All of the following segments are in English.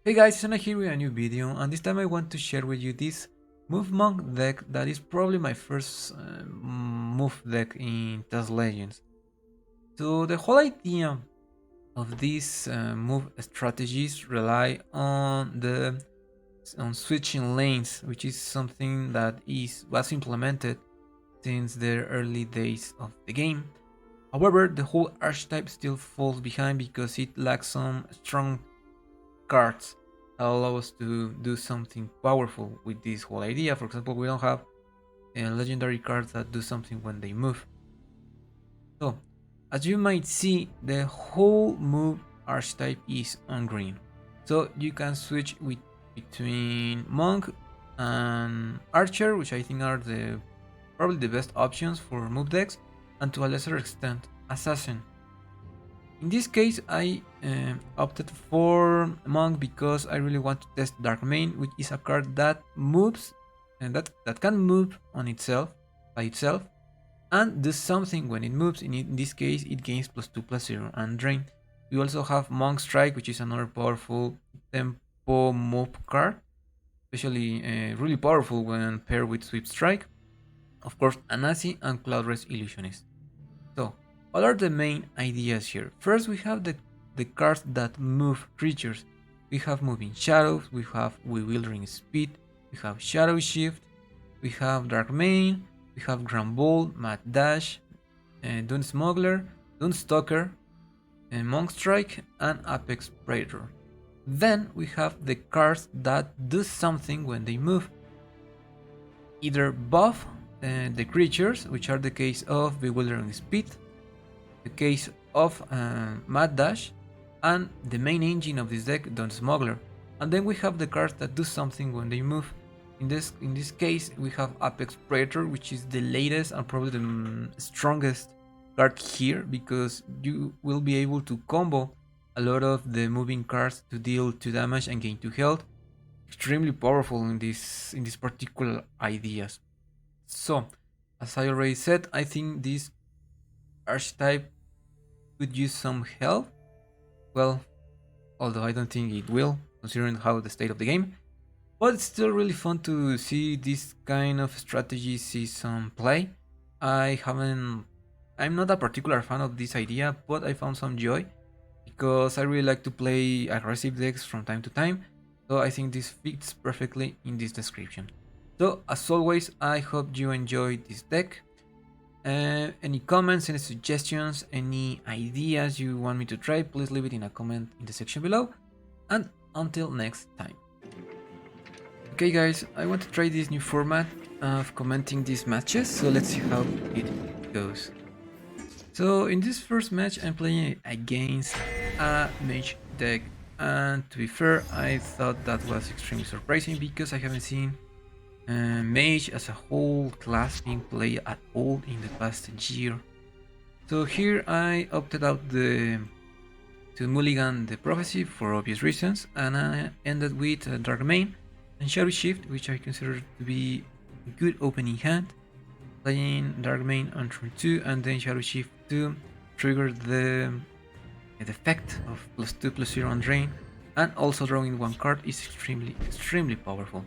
Hey guys, it's Anna here with a new video, and this time I want to share with you this Move Monk deck that is probably my first move deck in Test Legends. So the whole idea of these move strategies rely on switching lanes, which is something that was implemented since the early days of the game. However, the whole archetype still falls behind because it lacks some strong cards that allow us to do something powerful with this whole idea. For example, we don't have legendary cards that do something when they move. So, as you might see, the whole move archetype is on green. So you can switch between Monk and Archer, which I think are probably the best options for move decks, and to a lesser extent, Assassin. In this case, I opted for Monk because I really want to test Dark Mane, which is a card that moves and that can move on itself by itself and does something when it moves. In this case, it gains +2/+0 and drain. We also have Monk Strike, which is another powerful tempo move card, especially really powerful when paired with Sweep Strike. Of course, Anasi and Cloudrest Illusionist. So, what are the main ideas here? First, we have the cards that move creatures. We have Moving Shadows, we have Bewildering Speed, we have Shadow Shift, we have Dark Mane, we have Grand Ball, Mad Dash, Dune Smuggler, Dune Stalker, Monk Strike, and Apex Predator. Then we have the cards that do something when they move. Either buff the creatures, which are the case of Bewildering Speed, the case of Mad Dash, and the main engine of this deck, Dune Smuggler. And then we have the cards that do something when they move. In this case, we have Apex Predator, which is the latest and probably the strongest card here, because you will be able to combo a lot of the moving cards to deal 2 damage and gain 2 health. Extremely powerful in these particular ideas. So, as I already said, I think this archetype could use some help. Well, although I don't think it will, considering how the state of the game. But it's still really fun to see this kind of strategy see some play. I'm not a particular fan of this idea, but I found some joy because I really like to play aggressive decks from time to time. So I think this fits perfectly in this description. So as always, I hope you enjoyed this deck. Any comments, any suggestions, any ideas you want me to try, please leave it in a comment in the section below. And until next time. Okay guys, I want to try this new format of commenting these matches, so let's see how it goes. So in this first match I'm playing against a Mage deck, and to be fair, I thought that was extremely surprising because I haven't seen Mage as a whole class being played at all in the past year. So here I opted out to mulligan the Prophecy for obvious reasons, and I ended with Dark Mane and Shadow Shift, which I consider to be a good opening hand, playing Dark Mane on turn 2 and then Shadow Shift to trigger the effect of +2/+0 on drain, and also drawing 1 card is extremely powerful.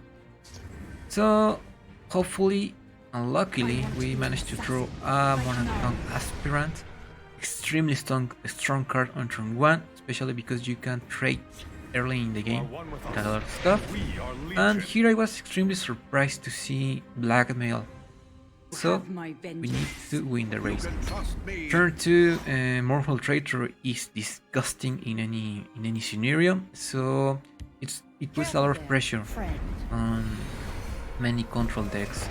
So hopefully and luckily we managed to draw a Monotone Aspirant, extremely strong card on turn 1, especially because you can trade early in the game with a lot of stuff. And here I was extremely surprised to see Blackmail. So we need to win the race. Turn 2 Mortal Traitor is disgusting in any scenario, so it puts a lot of pressure on many control decks.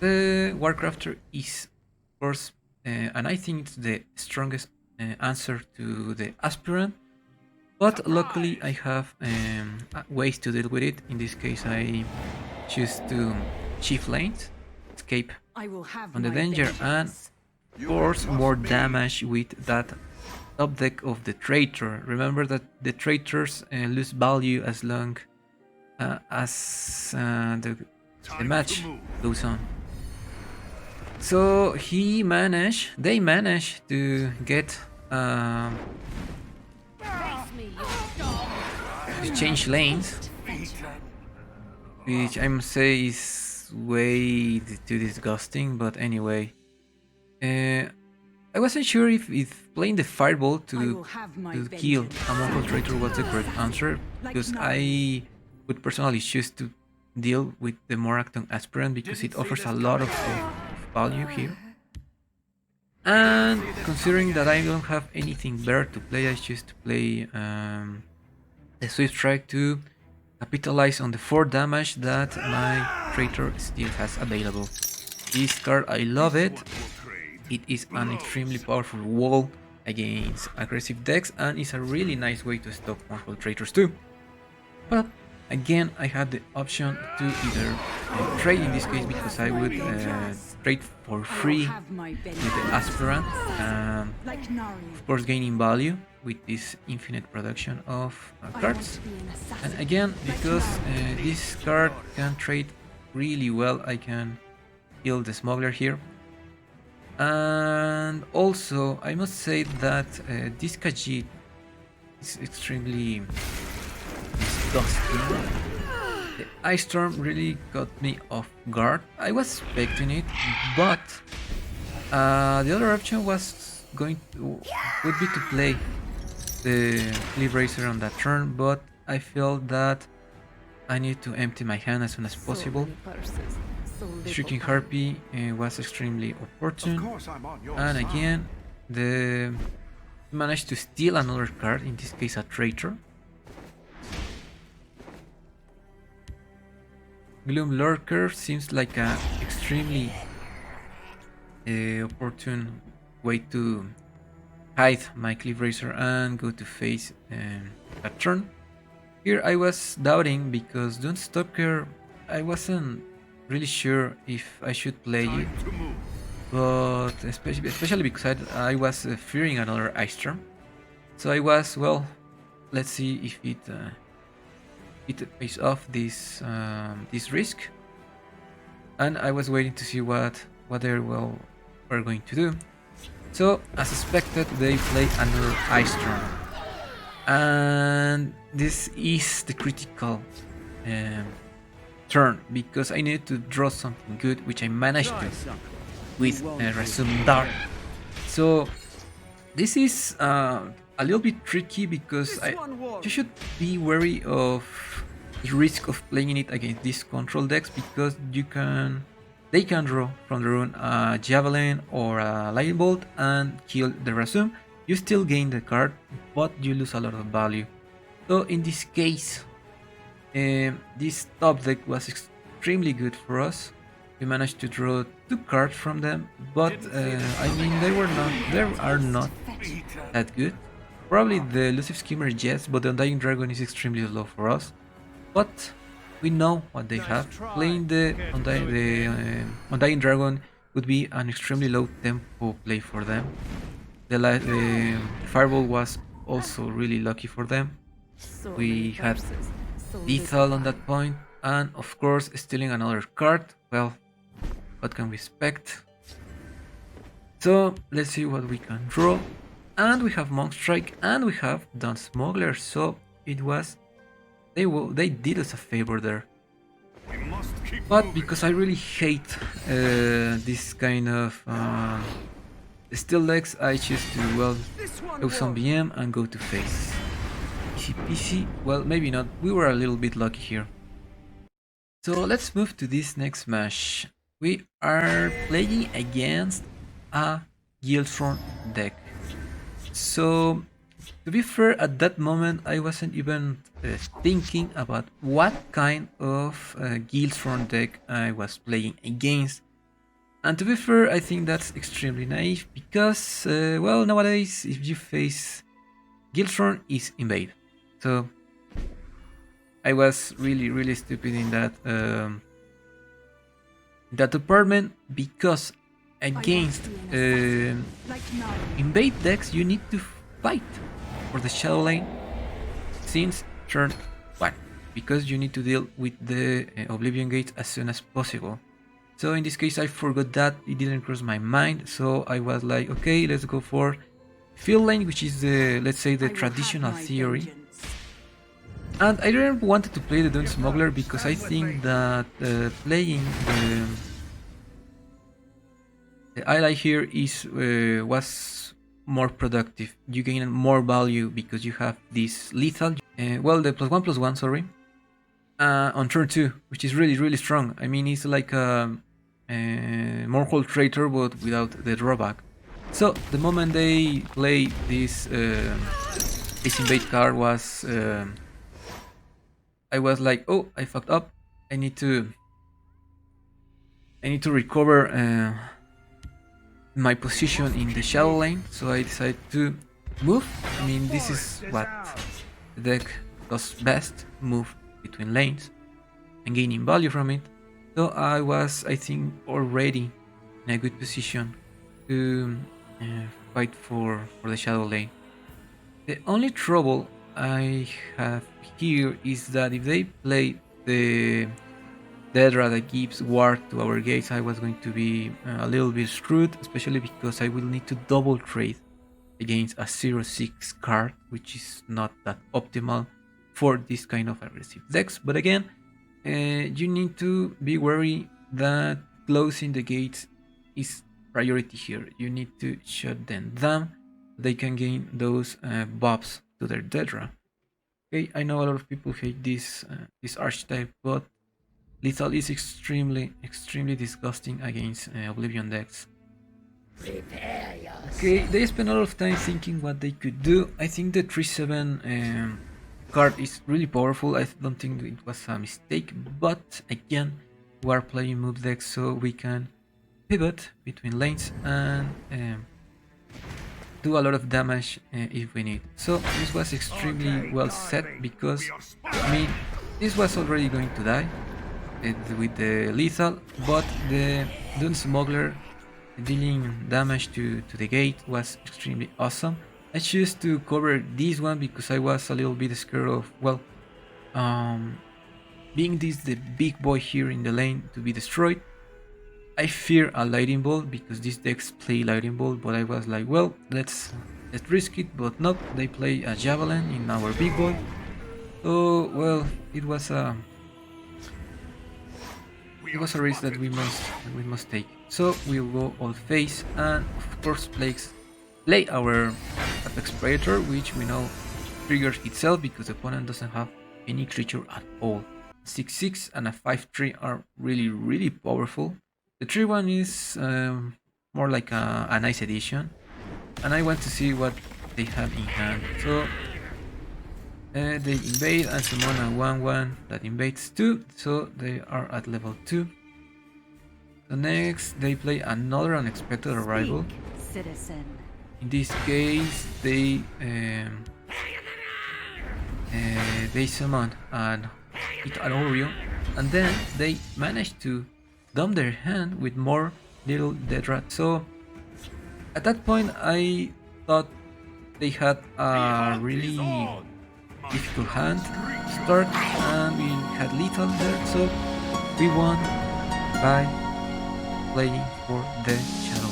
The Warcrafter is, of course, and I think it's the strongest answer to the Aspirant. But luckily I have ways to deal with it. In this case I choose to shift lanes, escape from the danger, and force more damage with that top deck of the Traitor. Remember that the Traitors lose value as long as the match goes on. So they managed to get to change lanes, which I must say is way too disgusting, but anyway. I wasn't sure if playing the fireball to kill a Mongol traitor was the correct answer, because I would personally choose to deal with the Morakton aspirant because it offers a lot of value here. And considering that I don't have anything better to play, I choose to play the Swift Strike to capitalize on the 4 damage that my traitor still has available. This card, I love it. It is an extremely powerful wall against aggressive decks, and it's a really nice way to stop Mongol traitors too. But again, I had the option to either trade in this case, because I would trade for free with the aspirant, of course gaining value with this infinite production of cards. And again, because this card can trade really well, I can kill the smuggler here. And also, I must say that this Khajiit is extremely disgusting. The Ice Storm really got me off guard. I was expecting it, but the other option would be to play the Cliff Racer on that turn, but I felt that I need to empty my hand as soon as possible. Shrieking Harpy was extremely opportune, and again managed to steal another card, in this case a traitor. Gloom Lurker seems like an extremely opportune way to hide my Cliff Racer and go to face a turn. Here I was doubting, because Dunestalker, I wasn't really sure if I should play it, but especially because I was fearing another Ice Storm. So I was, well, let's see if it pays off this risk. And I was waiting to see what they were going to do. So as expected, they play another Ice Storm, and this is the critical turn, because I needed to draw something good, which I managed to with Resume Dart. So this is a little bit tricky, because you should be wary of the risk of playing it against these control decks, because they can draw from the rune a Javelin or a Lightning Bolt and kill the Resume. You still gain the card, but you lose a lot of value. So in this case, this top deck was extremely good for us. We managed to draw 2 cards from them, but I mean they are not that good. Probably the Elusive Skimmer, yes, but the Undying Dragon is extremely low for us. But we know what they have. Playing the Undying Dragon would be an extremely low tempo play for them. The Fireball was also really lucky for them. We had lethal on that point, and of course stealing another card. Well, what can we expect? So let's see what we can draw. And we have Monk Strike, and we have Dun Smuggler. So it was they did us a favor there. But because I really hate this kind of steel decks, I choose to, well, go some BM and go to face. Easy peasy. Well, maybe not. We were a little bit lucky here. So let's move to this next match. We are playing against a Guildsworn deck. So to be fair, at that moment I wasn't even thinking about what kind of Guildsworn deck I was playing against. And to be fair, I think that's extremely naive, because well, nowadays if you face Guildsworn is invade. So I was really stupid in that department, because against invade decks you need to fight for the shadow lane since turn 1, because you need to deal with the Oblivion Gates as soon as possible. So in this case I forgot that, it didn't cross my mind, so I was like, okay, let's go for field lane, which is the, let's say, the traditional theory. And I didn't wanted to play the Dune Smuggler because I think that playing the ally here is was more productive. You gain more value because you have this lethal. Well, the +1/+1, sorry, on turn 2, which is really strong. I mean, it's like a Mortal Traitor, but without the drawback. So the moment they play this Ace Invade card was I was like, oh, I fucked up. I need to recover my position in the shadow lane. So I decided to move. I mean, this is what the deck does best: move between lanes and gaining value from it. So I was, I think, already in a good position to fight for the shadow lane. The only trouble I have here is that if they play the Dedra that gives ward to our gates, I was going to be a little bit screwed, especially because I will need to double trade against a 0/6 card, which is not that optimal for this kind of aggressive decks. But again, you need to be wary that closing the gates is priority here. You need to shut them down. They can gain those buffs to their Dedra. Okay, I know a lot of people hate this archetype, but lethal is extremely disgusting against Oblivion decks. Okay, they spend a lot of time thinking what they could do. I think the 3/7 card is really powerful. I don't think it was a mistake, but again, we are playing move decks, so we can pivot between lanes and do a lot of damage if we need. So this was extremely well set because, I mean, this was already going to die with the lethal, but the Dune Smuggler dealing damage to the gate was extremely awesome. I choose to cover this one because I was a little bit scared of, well, being this the big boy here in the lane to be destroyed. I fear a Lightning Bolt because these decks play Lightning Bolt, but I was like, well, let's risk it, but nope, they play a Javelin in our big boy. So, well, it was a risk that we must take. So we'll go all face and of course play our Apex Predator, which we know triggers itself because the opponent doesn't have any creature at all. 6/6 and a 5/3 are really powerful. The 3/1 is more like a nice addition, and I want to see what they have in hand. So they invade and summon a 1/1 that invades 2, so they are at level 2. So next they play another unexpected arrival. Citizen. In this case, they summon an Oreo, and then they manage to dump their hand with more little Dedra. So at that point, I thought they had a really difficult hand start, and we had lethal there. So we won by playing for the Shadow